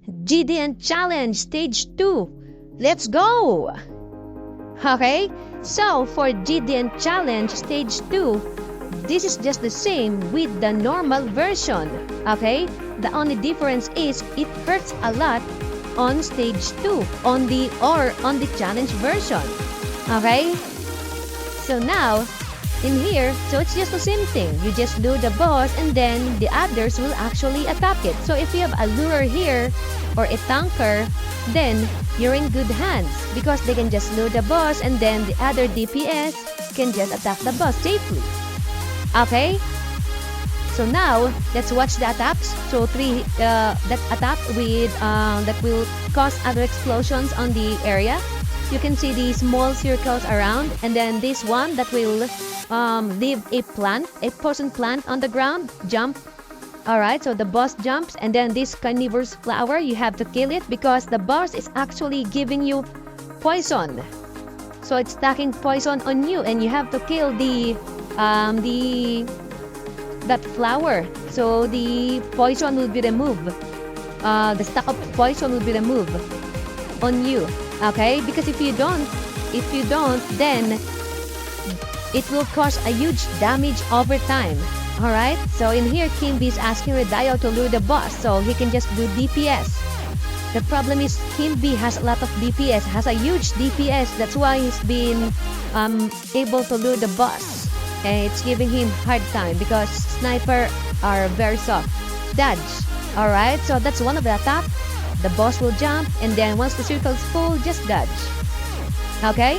GDN Challenge Stage 2. Let's go! Okay, so for GDN Challenge Stage 2, this is just the same with the normal version. Okay, the only difference is it hurts a lot on Stage 2, on the challenge version. Okay, so now in here, so it's just the same thing. You just lure the boss and then the others will actually attack it. So if you have a lure here or a tanker, then you're in good hands because they can just lure the boss and then the other DPS can just attack the boss safely. Okay? So now, let's watch the attacks. So that attack with that will cause other explosions on the area. You can see the small circles around, and then this one that will leave a poison plant on the ground, jump. Alright, so the boss jumps, and then this carnivorous flower, you have to kill it because the boss is actually giving you poison. So it's stacking poison on you, and you have to kill that flower. So the poison will be removed. The stack of poison will be removed on you. Okay, because if you don't, then it will cause a huge damage over time. Alright, so in here, King B is asking Redayo to lure the boss, so he can just do DPS. The problem is King B has a lot of DPS, has a huge DPS, that's why he's been able to lure the boss. And it's giving him hard time because sniper are very soft. Dodge. Alright, so that's one of the attack. The boss will jump, and then once the circle is full, just dodge. Okay?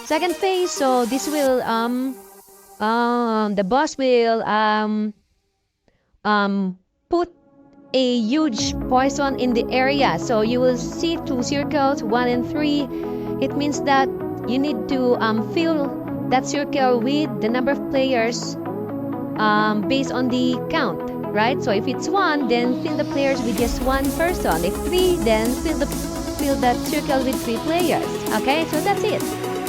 Second phase, so this will the boss will put a huge poison in the area. So you will see 2 circles, 1 and 3. It means that you need to fill that circle with the number of players based on the count. Right? So if it's 1, then fill the players with just 1 person. If 3, then fill that circle with 3 players. Okay? So that's it.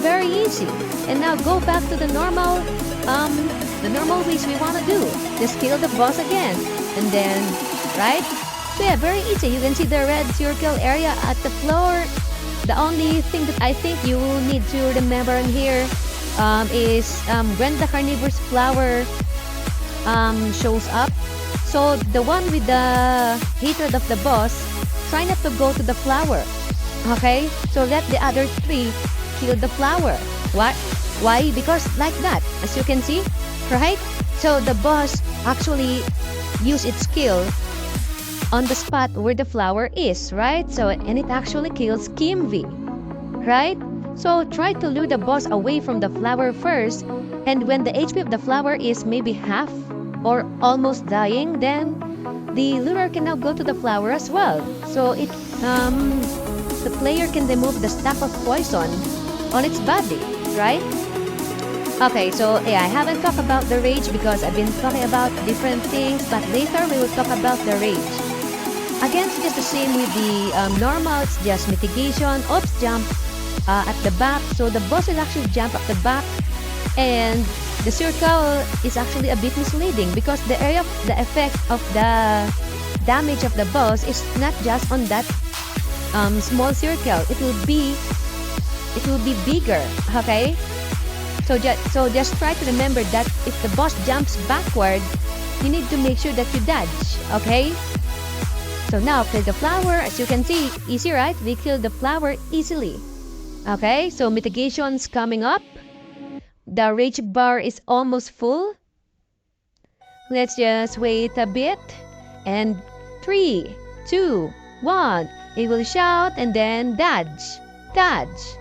Very easy. And now go back to the normal ways we want to do. Just kill the boss again. And then, right? So yeah, very easy. You can see the red circle area at the floor. The only thing that I think you will need to remember in here is when the carnivorous flower shows up. So the one with the hatred of the boss, try not to go to the flower. Okay? So let the other 3 kill the flower. What? Why? Because like that, as you can see, right? So the boss actually use its skill on the spot where the flower is, right? So, and it actually kills Kimvi, right? So try to lure the boss away from the flower first, and when the HP of the flower is maybe half or almost dying, then the lure can now go to the flower as well. So it the player can remove the stack of poison on its body, right? Okay, so yeah, I haven't talked about the rage because I've been talking about different things, but later we will talk about the rage. Again, it's just the same with the normal, it's just mitigation, oops, jump at the back. So the boss will actually jump at the back, and the circle is actually a bit misleading because the area of the effect of the damage of the boss is not just on that small circle. It will be bigger. Okay, so just try to remember that if the boss jumps backward, you need to make sure that you dodge. Okay, so now kill the flower. As you can see, easy, right? We kill the flower easily. Okay, so mitigation's coming up. The rage bar is almost full. Let's just wait a bit. And 3, 2, 1. It will shout and then dodge. Dodge.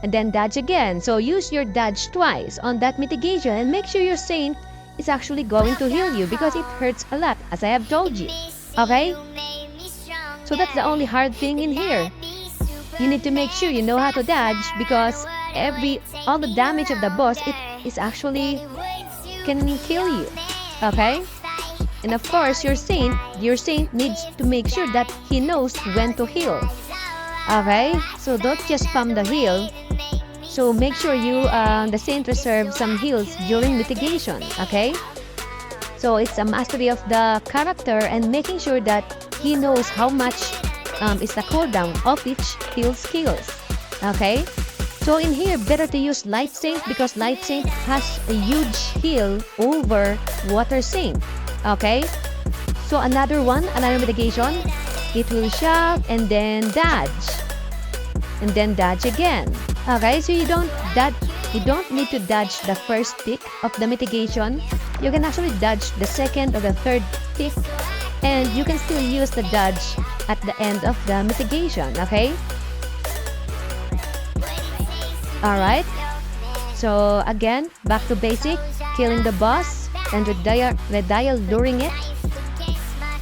And then dodge again. So use your dodge twice on that mitigation and make sure your saint is actually going to heal you because it hurts a lot, as I have told you. Okay? So that's the only hard thing in here. You need to make sure you know how to dodge because all the damage of the boss, it is actually can kill you. Okay? And of course, your saint needs to make sure that he knows when to heal. Okay? So don't just spam the heal. So make sure you the saint reserve some heals during mitigation. Okay? So it's a mastery of the character and making sure that he knows how much is the cooldown of each heal skills. Okay? So in here, better to use Light Saint because Light Saint has a huge heal over Water Saint. Okay? So another mitigation. It will shout and then dodge. And then dodge again. Okay, so you don't need to dodge the first tick of the mitigation. You can actually dodge the second or the third tick, and you can still use the dodge at the end of the mitigation, okay? Alright, so again, back to basic, killing the boss, and red dial luring it,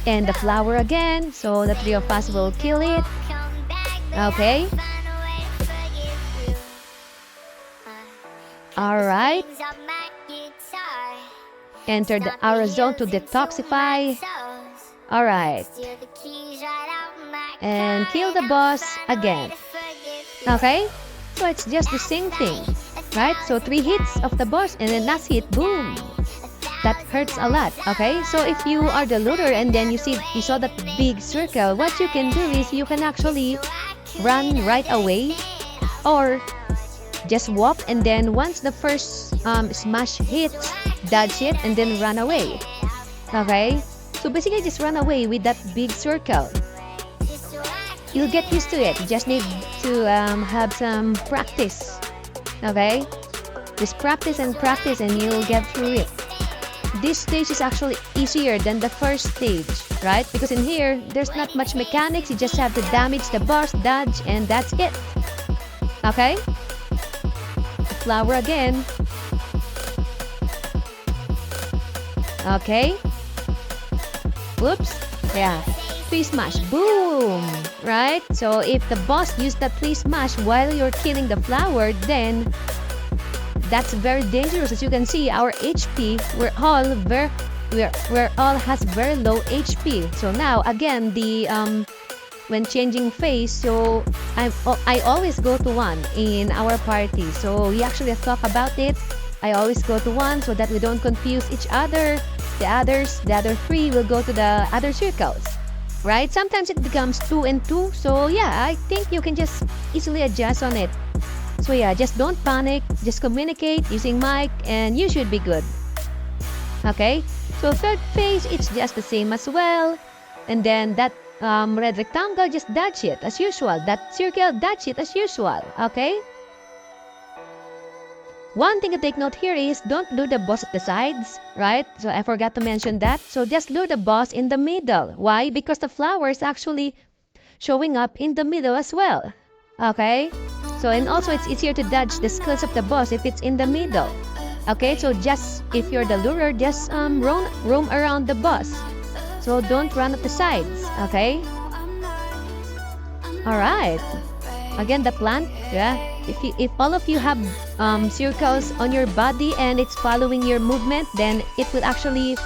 and the flower again, so the three of us will kill it, okay? Alright. Enter the aura zone to detoxify. Alright. And kill the boss again. Okay? So it's just the same thing. Right? So 3 hits of the boss and then last hit, boom. That hurts a lot. Okay? So if you are the looter and then you saw that big circle, what you can do is you can actually run right away or just walk, and then once the first smash hits, dodge it and then run away. Okay? So basically just run away with that big circle. You'll get used to it. You just need to have some practice. Okay? Just practice and you'll get through it. This stage is actually easier than the first stage, right? Because in here, there's not much mechanics. You just have to damage the boss, dodge, and that's it. Okay? Flower again. Okay. Whoops. Yeah. 3 smash. Boom. Right? So if the boss used that 3 smash while you're killing the flower, then that's very dangerous. As you can see, our HP, we're all has very low HP. So now again, the when changing phase, so I always go to 1 in our party. So we actually talk about it. I always go to 1 so that we don't confuse each other. The other 3 will go to the other circles, right? Sometimes it becomes 2 and 2. So yeah, I think you can just easily adjust on it. So yeah, just don't panic. Just communicate using mic and you should be good. Okay? So third phase, it's just the same as well. And then that red rectangle, just dodge it as usual. That circle, dodge it as usual. Okay? One thing to take note here is don't lure the boss at the sides, right? So I forgot to mention that. So just lure the boss in the middle. Why? Because the flower is actually showing up in the middle as well. Okay? So and also it's easier to dodge the skills of the boss if it's in the middle. Okay? So just if you're the lurer, just roam around the boss. So don't run at the sides, okay? Alright. Again, the plant, yeah. If all of you have circles on your body and it's following your movement, then it will actually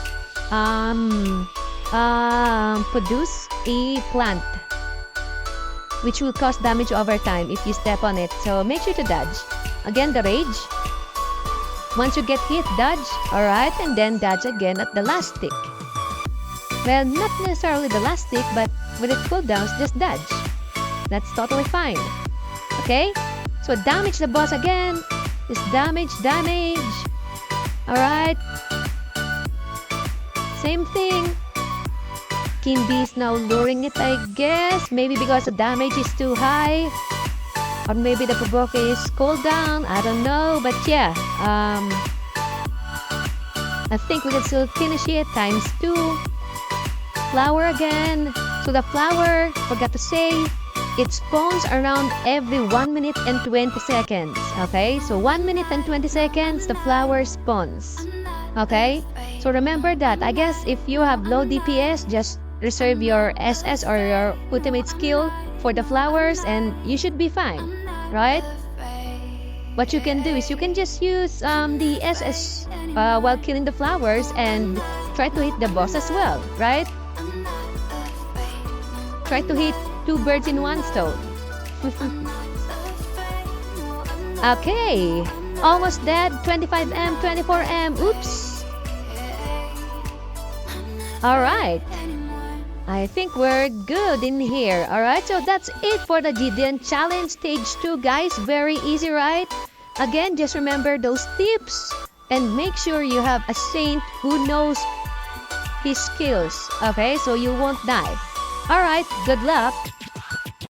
produce a plant, which will cause damage over time if you step on it. So make sure to dodge. Again, the rage. Once you get hit, dodge. Alright, and then dodge again at the last tick. Well, not necessarily the last tick, but with it cooldowns, just dodge. That's totally fine. Okay? So damage the boss again. Just damage. Alright. Same thing. King B is now luring it, I guess. Maybe because the damage is too high. Or maybe the provoke is cooldown. I don't know. But yeah. I think we can still finish it. ×2. Flower again. So the flower, forgot to say, it spawns around every 1 minute and 20 seconds. Okay? So 1 minute and 20 seconds, the flower spawns. Okay? So remember that. I guess if you have low DPS, just reserve your SS or your ultimate skill for the flowers and you should be fine. Right? What you can do is you can just use the SS while killing the flowers and try to hit the boss as well. Right? Try to hit 2 birds in 1 stone. Okay. Almost dead. 25M, 24M. Oops. Alright, I think we're good in here. Alright, so that's it for the GDN Challenge Stage 2, guys. Very easy, right? Again, just remember those tips and make sure you have a saint who knows his skills. Okay, so you won't die. Alright, good luck.